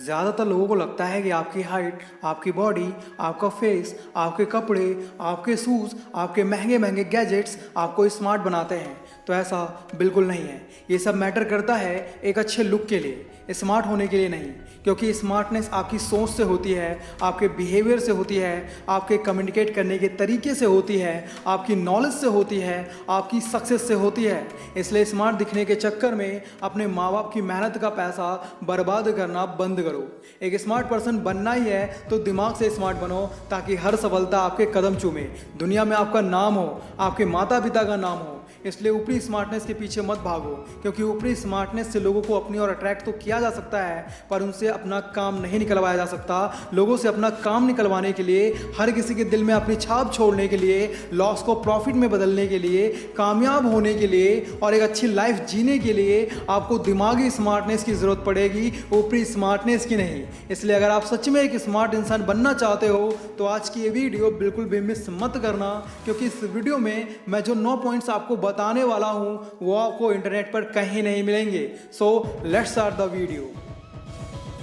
ज़्यादातर लोगों को लगता है कि आपकी हाइट, आपकी बॉडी, आपका फेस, आपके कपड़े, आपके शूज़, आपके महंगे महंगे गैजेट्स आपको स्मार्ट बनाते हैं। तो ऐसा बिल्कुल नहीं है। ये सब मैटर करता है एक अच्छे लुक के लिए, स्मार्ट होने के लिए नहीं। क्योंकि स्मार्टनेस आपकी सोच से होती है, आपके बिहेवियर से होती है, आपके कम्युनिकेट करने के तरीके से होती है, आपकी नॉलेज से होती है, आपकी सक्सेस से होती है। इसलिए स्मार्ट दिखने के चक्कर में अपने माँ बाप की मेहनत का पैसा बर्बाद करना बंद करो। एक स्मार्ट पर्सन बनना ही है तो दिमाग से स्मार्ट बनो, ताकि हर सफलता आपके कदम चूमे, दुनिया में आपका नाम हो, आपके माता पिता का नाम हो। इसलिए ऊपरी स्मार्टनेस के पीछे मत भागो, क्योंकि ऊपरी स्मार्टनेस से लोगों को अपनी ओर अट्रैक्ट तो किया जा सकता है, पर उनसे अपना काम नहीं निकलवाया जा सकता। लोगों से अपना काम निकलवाने के लिए, हर किसी के दिल में अपनी छाप छोड़ने के लिए, लॉस को प्रॉफिट में बदलने के लिए, कामयाब होने के लिए और एक अच्छी लाइफ जीने के लिए आपको दिमागी स्मार्टनेस की ज़रूरत पड़ेगी, ऊपरी स्मार्टनेस की नहीं। इसलिए अगर आप सच में एक स्मार्ट इंसान बनना चाहते हो तो आज की ये वीडियो बिल्कुल भी मिस मत करना, क्योंकि इस वीडियो में मैं जो 9 पॉइंट्स आपको बताने वाला हूँ वो आपको इंटरनेट पर कहीं नहीं मिलेंगे। So let's start the video.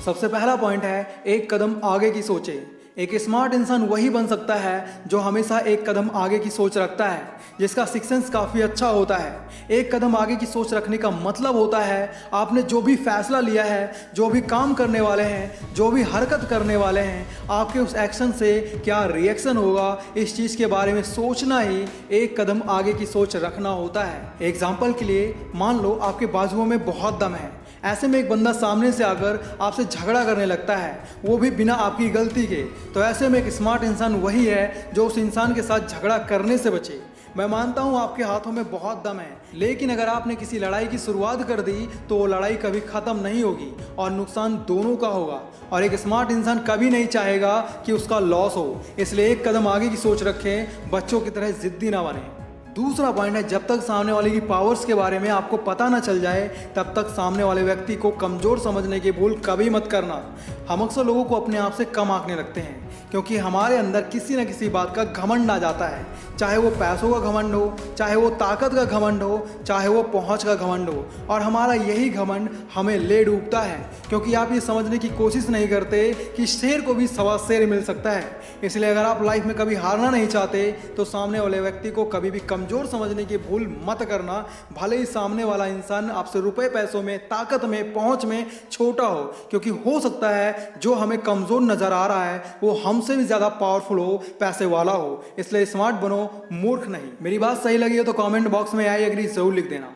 सबसे पहला पॉइंट है, एक कदम आगे की सोचें। एक स्मार्ट इंसान वही बन सकता है जो हमेशा एक कदम आगे की सोच रखता है, जिसका सिक्स सेंस काफ़ी अच्छा होता है। एक कदम आगे की सोच रखने का मतलब होता है आपने जो भी फैसला लिया है, जो भी काम करने वाले हैं, जो भी हरकत करने वाले हैं, आपके उस एक्शन से क्या रिएक्शन होगा, इस चीज़ के बारे में सोचना ही एक कदम आगे की सोच रखना होता है। एग्जाम्पल के लिए मान लो आपके बाजुओं में बहुत दम है, ऐसे में एक बंदा सामने से आकर आपसे झगड़ा करने लगता है, वो भी बिना आपकी गलती के। तो ऐसे में एक स्मार्ट इंसान वही है जो उस इंसान के साथ झगड़ा करने से बचे। मैं मानता हूँ आपके हाथों में बहुत दम है, लेकिन अगर आपने किसी लड़ाई की शुरुआत कर दी तो वो लड़ाई कभी ख़त्म नहीं होगी और नुकसान दोनों का होगा। और एक स्मार्ट इंसान कभी नहीं चाहेगा कि उसका लॉस हो। इसलिए एक कदम आगे की सोच रखें, बच्चों की तरह ज़िद्दी ना बने। दूसरा पॉइंट है, जब तक सामने वाले की पावर्स के बारे में आपको पता ना चल जाए तब तक सामने वाले व्यक्ति को कमज़ोर समझने की भूल कभी मत करना। हम अक्सर लोगों को अपने आप से कम आंकने लगते हैं, क्योंकि हमारे अंदर किसी न किसी बात का घमंड आ जाता है। चाहे वो पैसों का घमंड हो, चाहे वो ताकत का घमंड हो, चाहे वो पहुंच का घमंड हो, और हमारा यही घमंड हमें ले डूबता है, क्योंकि आप ये समझने की कोशिश नहीं करते कि शेर को भी सवा शेर मिल सकता है। इसलिए अगर आप लाइफ में कभी हारना नहीं चाहते तो सामने वाले व्यक्ति को कभी भी कमज़ोर समझने की भूल मत करना। भले ही सामने वाला इंसान आपसे रुपए पैसों में, ताकत में, पहुंच में छोटा हो, क्योंकि हो सकता है जो हमें कमज़ोर नज़र आ रहा है वो हमसे भी ज़्यादा पावरफुल हो, पैसे वाला हो। इसलिए स्मार्ट बनो, मूर्ख नहीं। मेरी बात सही लगी हो तो कमेंट बॉक्स में आई एग्री जरूर लिख देना।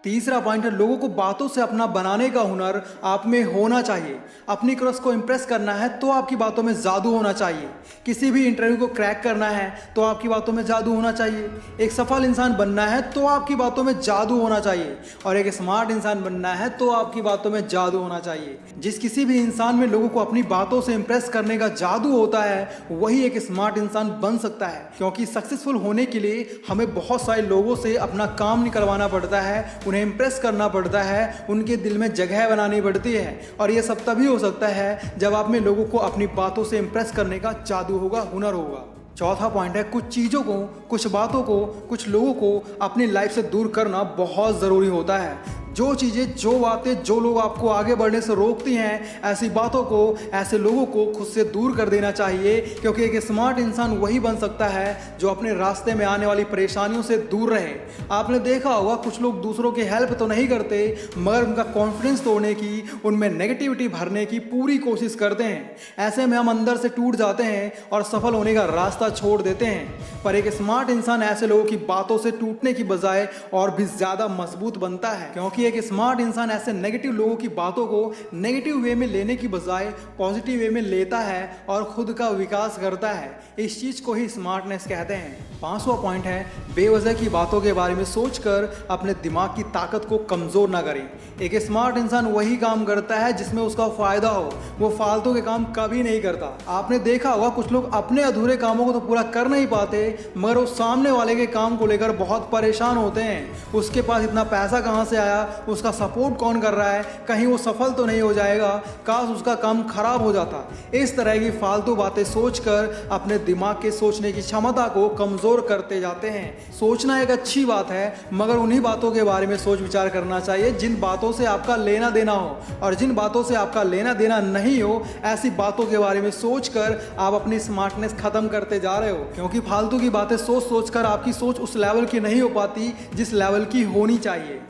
तीसरा पॉइंट है, लोगों को बातों से अपना बनाने का हुनर आप में होना चाहिए। अपनी क्रश को इंप्रेस करना है तो आपकी बातों में जादू होना चाहिए। किसी भी इंटरव्यू को क्रैक करना है तो आपकी बातों में जादू होना चाहिए। एक सफल इंसान बनना है तो आपकी बातों में जादू होना चाहिए, और एक स्मार्ट इंसान बनना है तो आपकी बातों में जादू होना चाहिए। जिस किसी भी इंसान में लोगों को अपनी बातों से इंप्रेस करने का जादू होता है वही एक स्मार्ट इंसान बन सकता है। क्योंकि सक्सेसफुल होने के लिए हमें बहुत सारे लोगों से अपना काम निकलवाना पड़ता है, उन्हें इंप्रेस करना पड़ता है, उनके दिल में जगह बनानी पड़ती है। और ये सब तभी हो सकता है जब आप में लोगों को अपनी बातों से इंप्रेस करने का जादू होगा, हुनर होगा। चौथा पॉइंट है, कुछ चीज़ों को, कुछ बातों को, कुछ लोगों को अपनी लाइफ से दूर करना बहुत ज़रूरी होता है। जो चीज़ें, जो बातें, जो लोग आपको आगे बढ़ने से रोकती हैं, ऐसी बातों को, ऐसे लोगों को खुद से दूर कर देना चाहिए। क्योंकि एक स्मार्ट इंसान वही बन सकता है जो अपने रास्ते में आने वाली परेशानियों से दूर रहे। आपने देखा होगा कुछ लोग दूसरों की हेल्प तो नहीं करते, मगर उनका कॉन्फिडेंस तोड़ने की, उनमें नेगेटिविटी भरने की पूरी कोशिश करते हैं। ऐसे में हम अंदर से टूट जाते हैं और सफल होने का रास्ता छोड़ देते हैं। पर एक स्मार्ट इंसान ऐसे लोगों की बातों से टूटने की बजाय और भी ज़्यादा मजबूत बनता है। क्योंकि एक स्मार्ट इंसान ऐसे नेगेटिव लोगों की बातों को नेगेटिव वे में लेने की बजाय पॉजिटिव वे में लेता है और खुद का विकास करता है। इस चीज़ को ही स्मार्टनेस कहते हैं। पांचवा पॉइंट है, बेवजह की बातों के बारे में सोचकर अपने दिमाग की ताकत को कमज़ोर ना करें। एक स्मार्ट इंसान वही काम करता है जिसमें उसका फ़ायदा हो, वो फालतू के काम कभी नहीं करता। आपने देखा होगा कुछ लोग अपने अधूरे कामों को तो पूरा कर नहीं पाते, मगर वो सामने वाले के काम को लेकर बहुत परेशान होते हैं। उसके पास इतना पैसा कहाँ से आया, उसका सपोर्ट कौन कर रहा है, कहीं वो सफल तो नहीं हो जाएगा, काश उसका काम खराब हो जाता। इस तरह की फालतू बातें सोचकर अपने दिमाग के सोचने की क्षमता को कमज़ोर करते जाते हैं। सोचना एक अच्छी बात है, मगर उन्हीं बातों के बारे में सोच विचार करना चाहिए जिन बातों से आपका लेना देना हो, और जिन बातों से आपका लेना देना नहीं हो ऐसी बातों के बारे में सोचकर आप अपनी स्मार्टनेस खत्म करते जा रहे हो। क्योंकि फालतू की बातें सोच सोचकर आपकी सोच उस लेवल की नहीं हो पाती जिस लेवल की होनी चाहिए।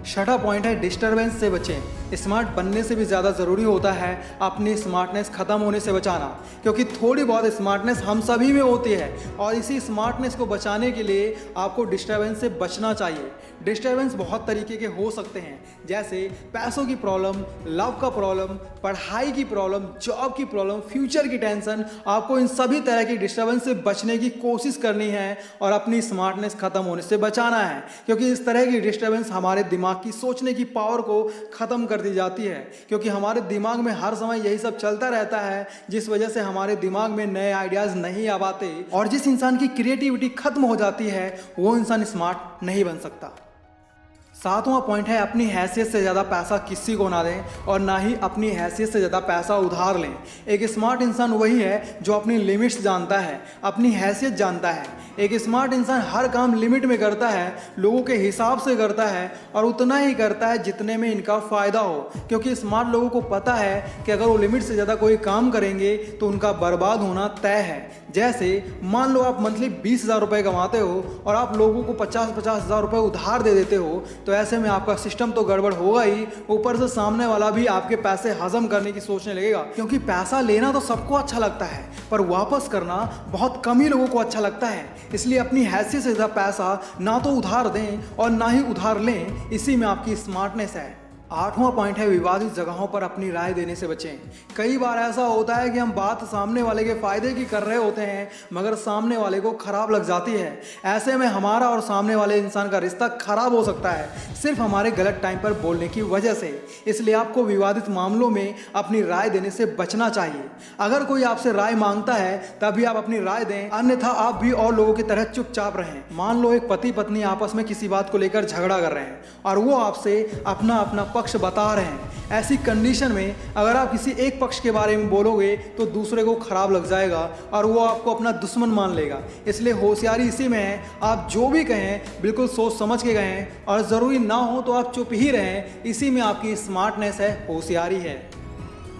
छठा पॉइंट है डिस्टरबेंस से बचें। स्मार्ट बनने से भी ज़्यादा ज़रूरी होता है अपनी स्मार्टनेस ख़त्म होने से बचाना, क्योंकि थोड़ी बहुत स्मार्टनेस हम सभी में होती है और इसी स्मार्टनेस को बचाने के लिए आपको डिस्टरबेंस से बचना चाहिए। डिस्टरबेंस बहुत तरीके के हो सकते हैं, जैसे पैसों की प्रॉब्लम, लव का प्रॉब्लम, पढ़ाई की प्रॉब्लम, जॉब की प्रॉब्लम, फ्यूचर की टेंशन। आपको इन सभी तरह की डिस्टरबेंस से बचने की कोशिश करनी है और अपनी स्मार्टनेस ख़त्म होने से बचाना है, क्योंकि इस तरह की डिस्टरबेंस हमारे दिमाग की सोचने की पावर को ख़त्म कर दी जाती है। क्योंकि हमारे दिमाग में हर समय यही सब चलता रहता है, जिस वजह से हमारे दिमाग में नए आइडियाज़ नहीं आ पाते, और जिस इंसान की क्रिएटिविटी खत्म हो जाती है वो इंसान स्मार्ट नहीं बन सकता। सातवां पॉइंट है अपनी हैसियत से ज़्यादा पैसा किसी को ना दें और ना ही अपनी हैसियत से ज़्यादा पैसा उधार लें। एक स्मार्ट इंसान वही है जो अपनी लिमिट्स जानता है, अपनी हैसियत जानता है। एक स्मार्ट इंसान हर काम लिमिट में करता है, लोगों के हिसाब से करता है और उतना ही करता है जितने में इनका फ़ायदा हो, क्योंकि स्मार्ट लोगों को पता है कि अगर वो लिमिट से ज़्यादा कोई काम करेंगे तो उनका बर्बाद होना तय है। जैसे मान लो आप मंथली 20,000 रुपये कमाते हो और आप लोगों को 50-50 हज़ार रुपये उधार दे देते हो, तो ऐसे में आपका सिस्टम तो गड़बड़ होगा ही, ऊपर से सामने वाला भी आपके पैसे हजम करने की सोचने लगेगा। क्योंकि पैसा लेना तो सबको अच्छा लगता है, पर वापस करना बहुत कम ही लोगों को अच्छा लगता है। इसलिए अपनी हैसियत से ज़्यादा पैसा ना तो उधार दें और ना ही उधार लें, इसी में आपकी स्मार्टनेस है। आठवां पॉइंट है विवादित जगहों पर अपनी राय देने से बचें। कई बार ऐसा होता है कि हम बात सामने वाले के फायदे की कर रहे होते हैं, मगर सामने वाले को खराब लग जाती है। ऐसे में हमारा और सामने वाले इंसान का रिश्ता खराब हो सकता है, सिर्फ हमारे गलत टाइम पर बोलने की वजह से। इसलिए आपको विवादित मामलों में अपनी राय देने से बचना चाहिए। अगर कोई आपसे राय मांगता है तभी आप अपनी राय दें, अन्यथा आप भी और लोगों की तरह चुपचाप रहें। मान लो एक पति पत्नी आपस में किसी बात को लेकर झगड़ा कर रहे हैं और वो आपसे अपना अपना पक्ष बता रहे हैं। ऐसी कंडीशन में अगर आप किसी एक पक्ष के बारे में बोलोगे तो दूसरे को खराब लग जाएगा और वो आपको अपना दुश्मन मान लेगा। इसलिए होशियारी इसी में है, आप जो भी कहें बिल्कुल सोच समझ के कहें और ज़रूरी ना हो तो आप चुप ही रहें। इसी में आपकी स्मार्टनेस है, होशियारी है।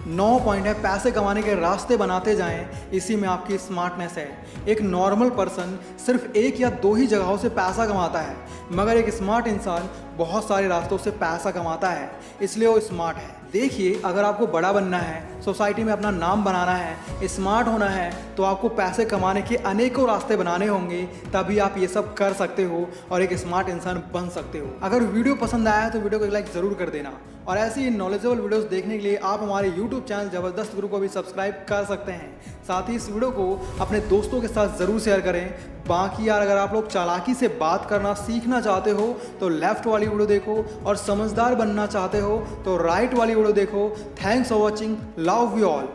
9 पॉइंट है पैसे कमाने के रास्ते बनाते जाएं, इसी में आपकी स्मार्टनेस है। एक नॉर्मल पर्सन सिर्फ एक या दो ही जगहों से पैसा कमाता है, मगर एक स्मार्ट इंसान बहुत सारे रास्तों से पैसा कमाता है, इसलिए वो स्मार्ट है। देखिए, अगर आपको बड़ा बनना है, सोसाइटी में अपना नाम बनाना है, स्मार्ट होना है, तो आपको पैसे कमाने के अनेकों रास्ते बनाने होंगे, तभी आप ये सब कर सकते हो और एक स्मार्ट इंसान बन सकते हो। अगर वीडियो पसंद आया तो वीडियो को एक लाइक ज़रूर कर देना, और ऐसी ही नॉलेजेबल वीडियोस देखने के लिए आप हमारे YouTube चैनल ज़बरदस्त गुरु को भी सब्सक्राइब कर सकते हैं। साथ ही इस वीडियो को अपने दोस्तों के साथ ज़रूर शेयर करें। बाकी यार, अगर आप लोग चालाकी से बात करना सीखना चाहते हो तो लेफ्ट वाली वीडियो देखो, और समझदार बनना चाहते हो तो राइट वाली वीडियो देखो। Thanks for watching, love you all.